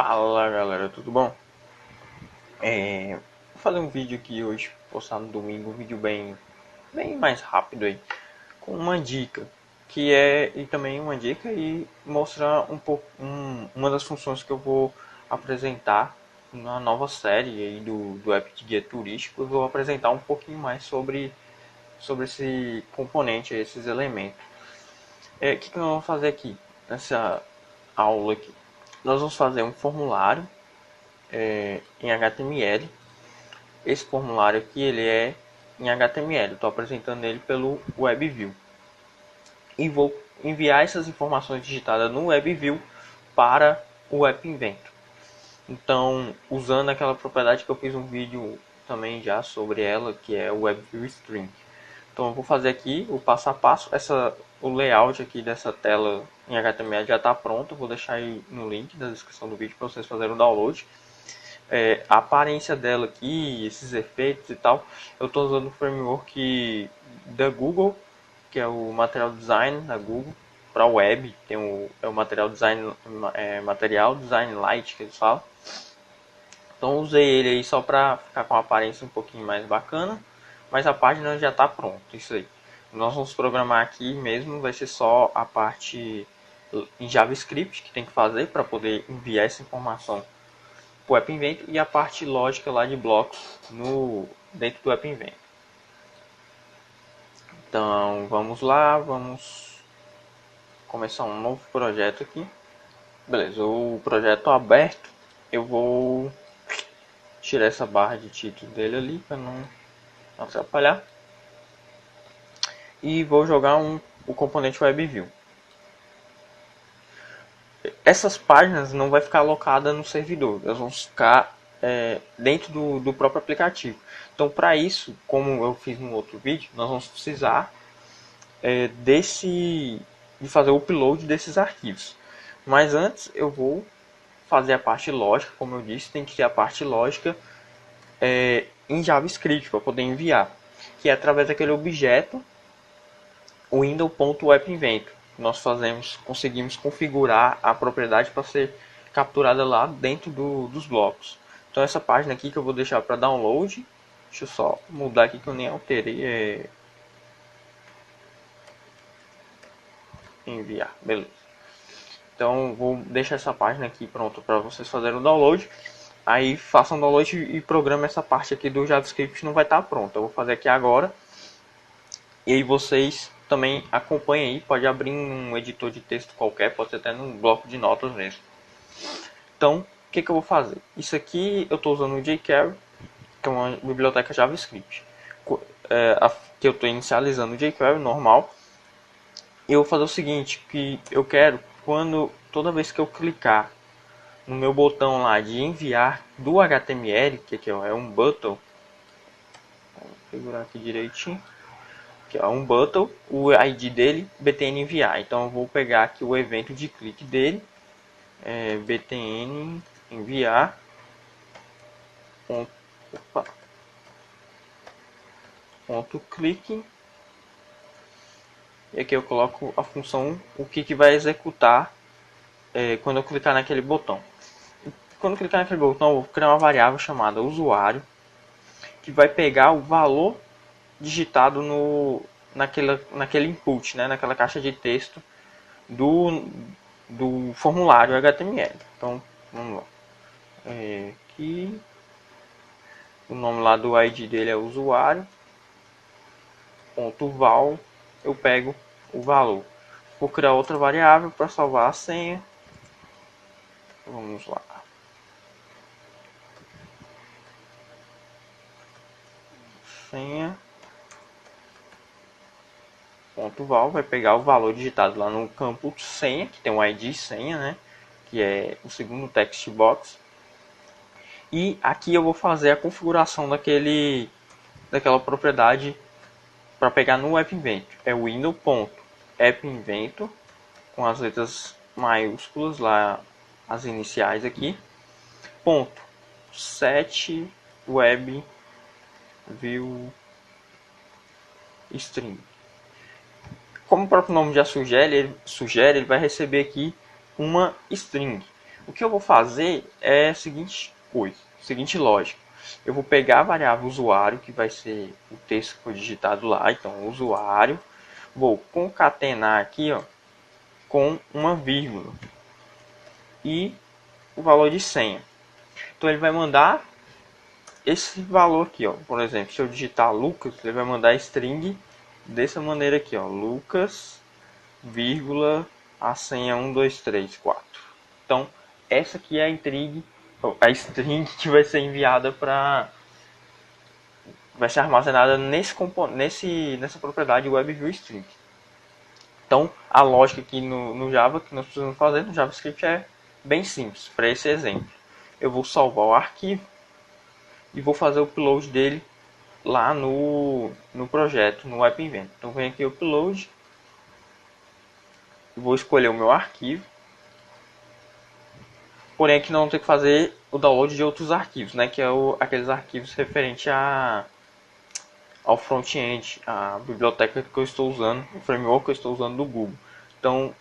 Fala galera, tudo bom? Vou fazer um vídeo aqui hoje, postar no domingo, um vídeo bem mais rápido aí, com uma dica, e também uma dica e mostrar um pouco uma das funções que eu vou apresentar na nova série aí do app de guia turístico. Eu vou apresentar um pouquinho mais sobre esse componente, esses elementos. O que nós vamos fazer aqui, nessa aula aqui? Nós vamos fazer um formulário em HTML. Esse formulário aqui ele é em HTML. Estou apresentando ele pelo WebView e vou enviar essas informações digitadas no WebView para o AppInventor. Então, usando aquela propriedade que eu fiz um vídeo também já sobre ela, que é o WebView String. Então, eu vou fazer aqui o passo a passo. O layout aqui dessa tela em HTML já está pronto. Vou deixar aí no link da descrição do vídeo para vocês fazerem o download. A aparência dela aqui, esses efeitos e tal, eu estou usando o framework da Google, que é o Material Design da Google. Para web tem o Material Design, Material Design Lite que eles falam. Então usei ele aí só para ficar com a aparência um pouquinho mais bacana, mas a página já está pronta, isso aí. Nós vamos programar aqui mesmo, vai ser só a parte em JavaScript que tem que fazer para poder enviar essa informação o App Inventor e a parte lógica lá de blocos dentro do App Inventor. Então vamos lá, vamos começar um novo projeto aqui. Beleza, o projeto aberto, eu vou tirar essa barra de título dele ali para não atrapalhar. E vou jogar o componente WebView. Essas páginas não vai ficar alocada no servidor, elas vão ficar dentro do próprio aplicativo. Então, para isso, como eu fiz no outro vídeo, nós vamos precisar de fazer o upload desses arquivos. Mas antes, eu vou fazer a parte lógica, como eu disse, tem que ter a parte lógica em JavaScript para poder enviar, que é através daquele objeto window.appinventor. Nós conseguimos configurar a propriedade para ser capturada lá dentro dos blocos. Então essa página aqui que eu vou deixar para download, deixa eu só mudar aqui que eu nem alterei, enviar, beleza. Então vou deixar essa página aqui pronta para vocês fazerem o download. Aí façam o download e programem essa parte aqui do JavaScript, não vai estar pronta. Eu vou fazer aqui agora. E aí vocês também acompanhem aí, pode abrir um editor de texto qualquer, pode ser até num bloco de notas mesmo. Então, o que eu vou fazer? Isso aqui eu estou usando o jQuery, que é uma biblioteca JavaScript, que eu estou inicializando o jQuery normal. E eu vou fazer o seguinte, que eu quero, toda vez que eu clicar no meu botão lá de enviar do HTML, que aqui ó, é um button, vou segurar aqui direitinho, que é um button, o ID dele btn enviar. Então eu vou pegar aqui o evento de clique dele, btn enviar, ponto clique, e aqui eu coloco a função o que vai executar quando eu clicar naquele botão. Quando eu clicar naquele botão, eu vou criar uma variável chamada usuário, que vai pegar o valor digitado naquele input, né, naquela caixa de texto do formulário HTML. Então, vamos lá. Aqui, o nome lá do ID dele é usuário. Ponto val, eu pego o valor. Vou criar outra variável para salvar a senha. Vamos lá. Senha. Ponto val vai pegar o valor digitado lá no campo senha, que tem um ID senha, né? Que é o segundo text box. E aqui eu vou fazer a configuração daquela propriedade para pegar no App Inventor. É o window.appinventor com as letras maiúsculas lá, as iniciais aqui. Ponto set web view string. Como o próprio nome já sugere, ele vai receber aqui uma string. O que eu vou fazer é a seguinte coisa, seguinte lógica. Eu vou pegar a variável usuário, que vai ser o texto que foi digitado lá, então usuário, vou concatenar aqui, ó, com uma vírgula e o valor de senha. Então ele vai mandar esse valor aqui, ó. Por exemplo, se eu digitar Lucas, ele vai mandar string dessa maneira aqui, ó, Lucas, vírgula, a senha 1, 2, 3, 4. Então, essa aqui é a string que vai ser enviada para, vai ser armazenada nessa propriedade WebViewString. Então, a lógica aqui no Java que nós precisamos fazer no JavaScript é bem simples. Para esse exemplo, eu vou salvar o arquivo e vou fazer o upload dele lá no projeto, no App Inventor. Então, venho aqui upload, vou escolher o meu arquivo. Porém, aqui não tem que fazer o download de outros arquivos, né? Que é aqueles arquivos referentes ao front-end, a biblioteca que eu estou usando, o framework que eu estou usando do Google. Então,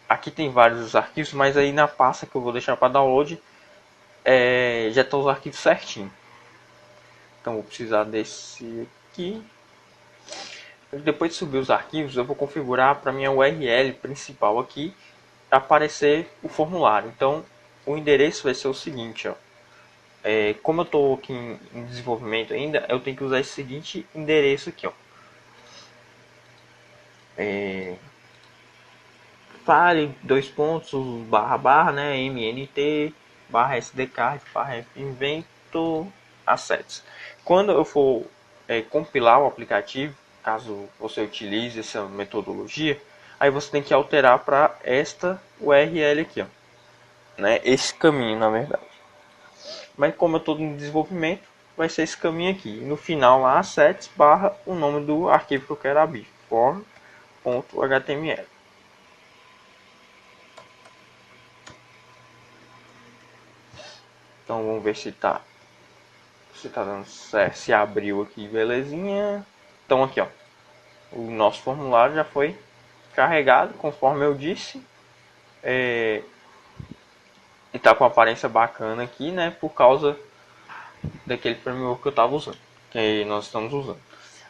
aqui tem vários arquivos, mas aí na pasta que eu vou deixar para download, já estão os arquivos certinho. Então, vou precisar desse aqui. Depois de subir os arquivos, eu vou configurar para minha URL principal aqui aparecer o formulário. Então, o endereço vai ser o seguinte, ó. Como eu estou aqui em desenvolvimento ainda, eu tenho que usar esse seguinte endereço aqui, ó. File, dois pontos, barra, barra, né, mnt, barra sdcard, barra inventor, assets. Quando eu for compilar o aplicativo, caso você utilize essa metodologia, aí você tem que alterar para esta URL aqui, ó, né, esse caminho, na verdade. Mas como eu estou em desenvolvimento, vai ser esse caminho aqui. E no final lá, assets barra o nome do arquivo que eu quero abrir, form.html. Então vamos ver se tá dando certo, se abriu aqui, belezinha. Então aqui, ó, o nosso formulário já foi carregado, conforme eu disse. E tá com uma aparência bacana aqui, né, por causa daquele framework que eu estava usando, que nós estamos usando.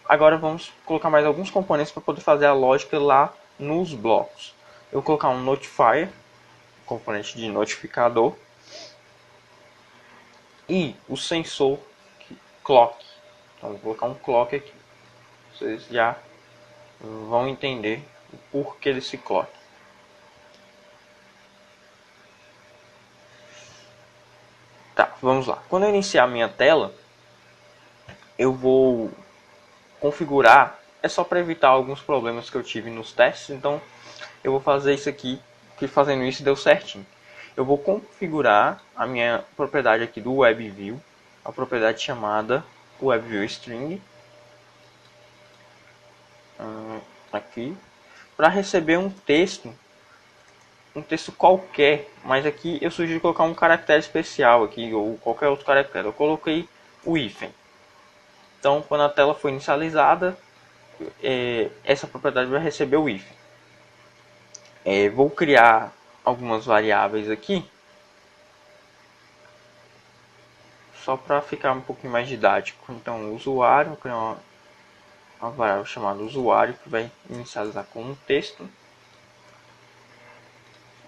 Agora vamos colocar mais alguns componentes para poder fazer a lógica lá nos blocos. Eu vou colocar um notifier, componente de notificador, e o sensor clock. Então vou colocar um clock aqui. Vocês já vão entender o porquê desse clock. Tá, vamos lá. Quando eu iniciar a minha tela, eu vou configurar. É só para evitar alguns problemas que eu tive nos testes. Então eu vou fazer isso aqui, que fazendo isso deu certinho. Eu vou configurar a minha propriedade aqui do WebView, a propriedade chamada WebViewString, aqui, para receber um texto qualquer, mas aqui eu sugiro colocar um caractere especial aqui, ou qualquer outro caractere. Eu coloquei o hífen. Então, quando a tela for inicializada, essa propriedade vai receber o hífen. Vou criar algumas variáveis aqui, só para ficar um pouquinho mais didático. Então, o usuário, vou criar uma variável chamada usuário, que vai inicializar com um texto.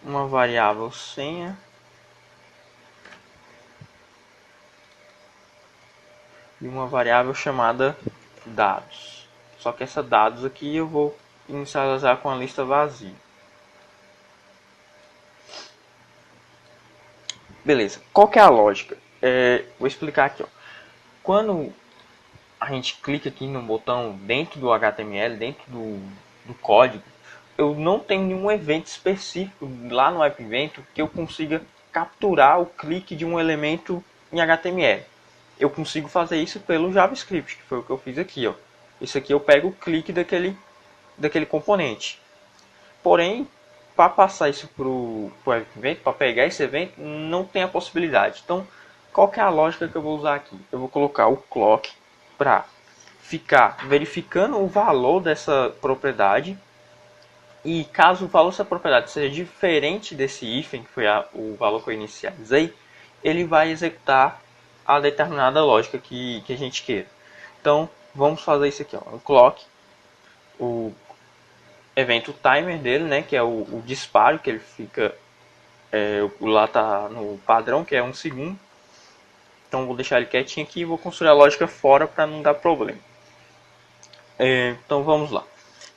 Uma variável senha. E uma variável chamada dados. Só que essa dados aqui eu vou inicializar com a lista vazia. Beleza, qual que é a lógica? Vou explicar aqui, ó. Quando a gente clica aqui no botão dentro do HTML, dentro do código, eu não tenho nenhum evento específico lá no App Inventor que eu consiga capturar o clique de um elemento em HTML. Eu consigo fazer isso pelo JavaScript, que foi o que eu fiz aqui, ó. Isso aqui eu pego o clique daquele componente. Porém, para passar isso para o evento, para pegar esse evento, não tem a possibilidade. Então, qual que é a lógica que eu vou usar aqui? Eu vou colocar o clock para ficar verificando o valor dessa propriedade E caso o valor dessa propriedade seja diferente desse hífen, que foi o valor que eu inicializei, ele vai executar a determinada lógica que a gente queira. Então, vamos fazer isso aqui, ó, o clock, o evento timer dele, né, que é o disparo, que ele fica, lá tá no padrão, que é 1 segundo. Então, vou deixar ele quietinho aqui e vou construir a lógica fora para não dar problema. Então, vamos lá.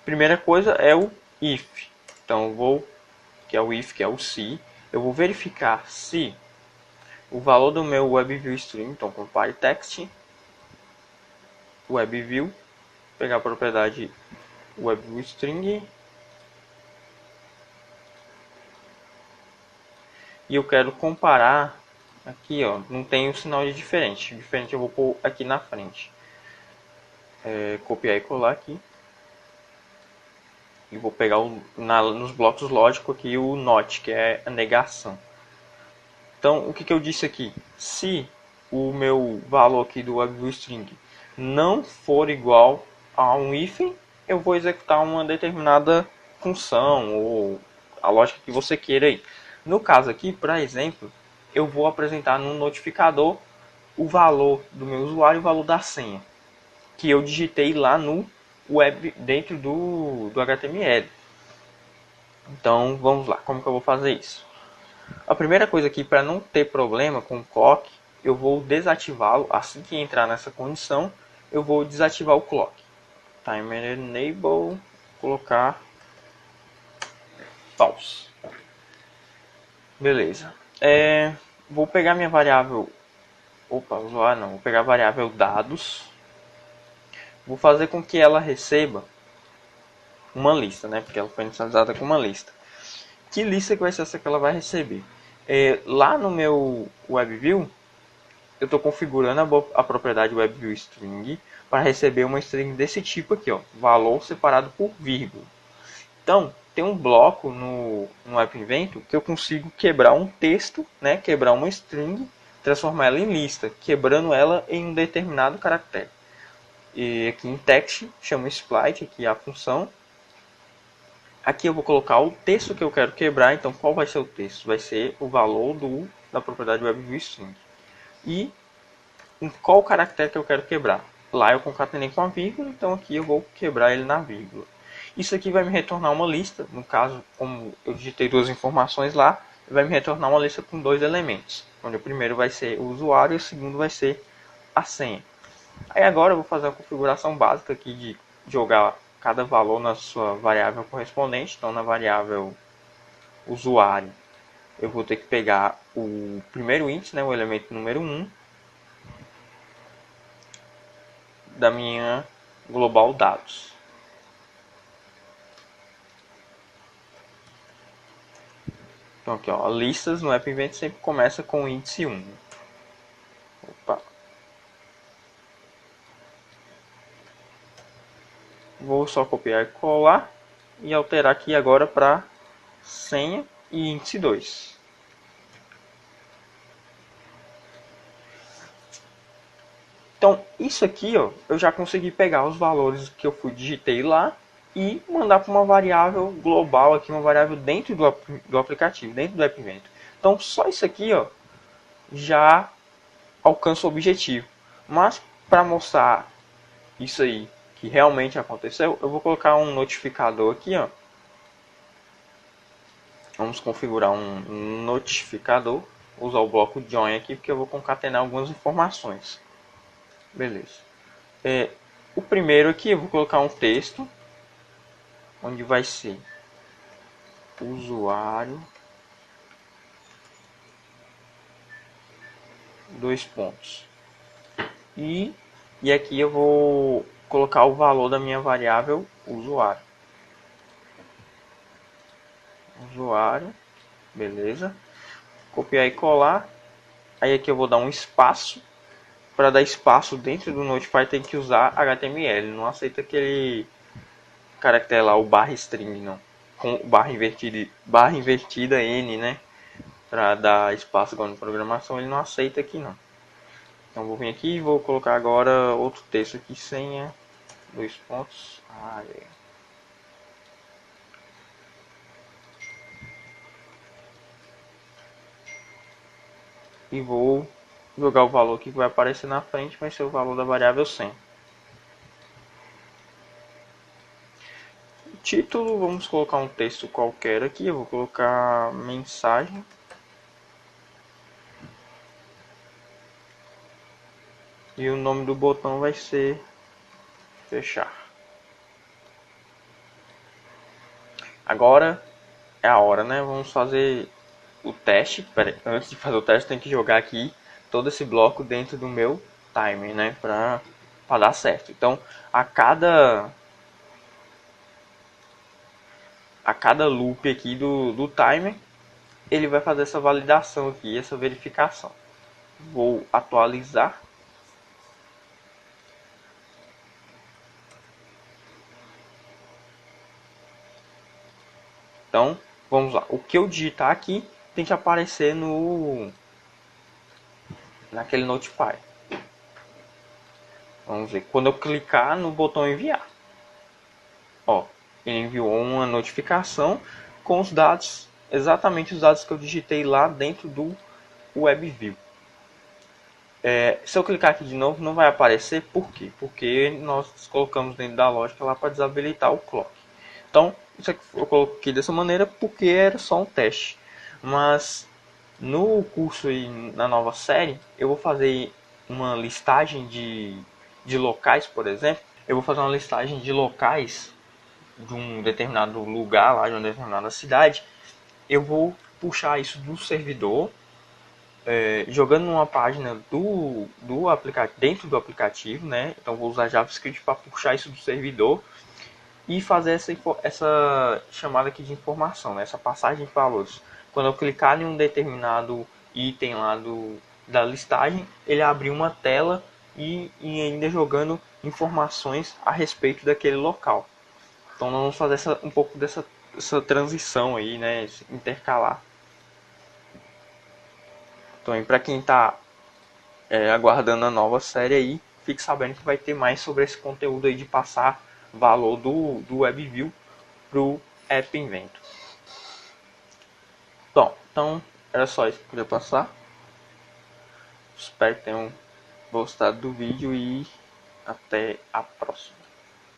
Primeira coisa é o if. Então, eu vou, que é o if, que é o se, eu vou verificar se o valor do meu WebViewString, então compare text, WebView, pegar a propriedade WebViewString, e eu quero comparar aqui, ó, não tem um sinal de diferente. Diferente eu vou pôr aqui na frente. Copiar e colar aqui. E vou pegar nos blocos lógicos aqui o not, que é a negação. Então, o que eu disse aqui? Se o meu valor aqui do WebViewString não for igual a um hífen, eu vou executar uma determinada função ou a lógica que você queira aí. No caso aqui, por exemplo, eu vou apresentar no notificador o valor do meu usuário e o valor da senha que eu digitei lá no web dentro do HTML. Então vamos lá, como que eu vou fazer isso? A primeira coisa aqui, para não ter problema com o clock, eu vou desativá-lo assim que entrar nessa condição. Eu vou desativar o clock. Timer enable, colocar false. Beleza. Vou pegar minha variável. Opa, usuário não. Vou pegar a variável dados. Vou fazer com que ela receba uma lista, né? Porque ela foi inicializada com uma lista. Que lista que vai ser essa que ela vai receber? Lá no meu WebView, eu estou configurando a propriedade WebViewString para receber uma string desse tipo aqui, ó, valor separado por vírgula. Então, tem um bloco no AppInvento que eu consigo quebrar um texto, né, quebrar uma string, transformar ela em lista, quebrando ela em um determinado caractere. E aqui em text, chama split, aqui a função. Aqui eu vou colocar o texto que eu quero quebrar, então qual vai ser o texto? Vai ser o valor da propriedade WebViewString. E em qual caractere que eu quero quebrar? Lá eu concatenei com a vírgula, então aqui eu vou quebrar ele na vírgula. Isso aqui vai me retornar uma lista, no caso, como eu digitei duas informações lá, vai me retornar uma lista com dois elementos, onde o primeiro vai ser o usuário e o segundo vai ser a senha. Aí agora eu vou fazer uma configuração básica aqui de jogar cada valor na sua variável correspondente. Então na variável usuário eu vou ter que pegar o primeiro índice, né, o elemento número 1 da minha global dados. Então aqui, ó, listas no AppInvent sempre começa com o índice 1. Opa. Vou só copiar e colar e alterar aqui agora para senha e índice 2. Então, isso aqui, ó, eu já consegui pegar os valores que eu digitei lá e mandar para uma variável global aqui, uma variável dentro do aplicativo, dentro do AppInvento. Então, só isso aqui, ó, já alcança o objetivo. Mas para mostrar isso aí que realmente aconteceu, eu vou colocar um notificador aqui, ó. Vamos configurar um notificador, usar o bloco join aqui porque eu vou concatenar algumas informações. Beleza. O primeiro aqui eu vou colocar um texto onde vai ser usuário, dois pontos. E aqui eu vou colocar o valor da minha variável usuário. Usuário, beleza. Copiar e colar. Aí aqui eu vou dar um espaço. Para dar espaço dentro do Notify tem que usar HTML. Não aceita aquele caractere lá, o barra string, não. Com barra invertida N, né? Para dar espaço agora na programação, ele não aceita aqui não. Então vou vir aqui e vou colocar agora outro texto aqui, senha, dois pontos, e vou jogar o valor aqui que vai aparecer na frente, vai ser o valor da variável 100. Título, vamos colocar um texto qualquer aqui, eu vou colocar mensagem. E o nome do botão vai ser fechar. Agora é a hora, né? Vamos fazer o teste. Pera aí, antes de fazer o teste, tem que jogar aqui todo esse bloco dentro do meu timer, né? Para dar certo. Então, a cada loop aqui do timer, ele vai fazer essa validação aqui, essa verificação. Vou atualizar. Então, vamos lá. O que eu digitar aqui tem que aparecer naquele Notify. Vamos ver. Quando eu clicar no botão enviar, ó, ele enviou uma notificação com os dados, exatamente os dados que eu digitei lá dentro do WebView. Se eu clicar aqui de novo, não vai aparecer. Por quê? Porque nós colocamos dentro da lógica lá para desabilitar o clock. Então, isso aqui eu coloquei dessa maneira porque era só um teste. Mas no curso e na nova série, eu vou fazer uma listagem de locais, por exemplo. Eu vou fazer uma listagem de locais de um determinado lugar, lá de uma determinada cidade. Eu vou puxar isso do servidor, jogando numa página do aplicativo, dentro do aplicativo, né? Então vou usar JavaScript para puxar isso do servidor e fazer essa chamada aqui de informação, né? Essa passagem de valores. Quando eu clicar em um determinado item lá da listagem, ele abre uma tela e ainda jogando informações a respeito daquele local. Então nós vamos fazer um pouco dessa transição aí, né? Intercalar. Então, para quem está aguardando a nova série aí, fique sabendo que vai ter mais sobre esse conteúdo aí de passar valor do WebView para o App Inventor. Bom, então era só isso que eu queria passar. Espero que tenham gostado do vídeo e até a próxima.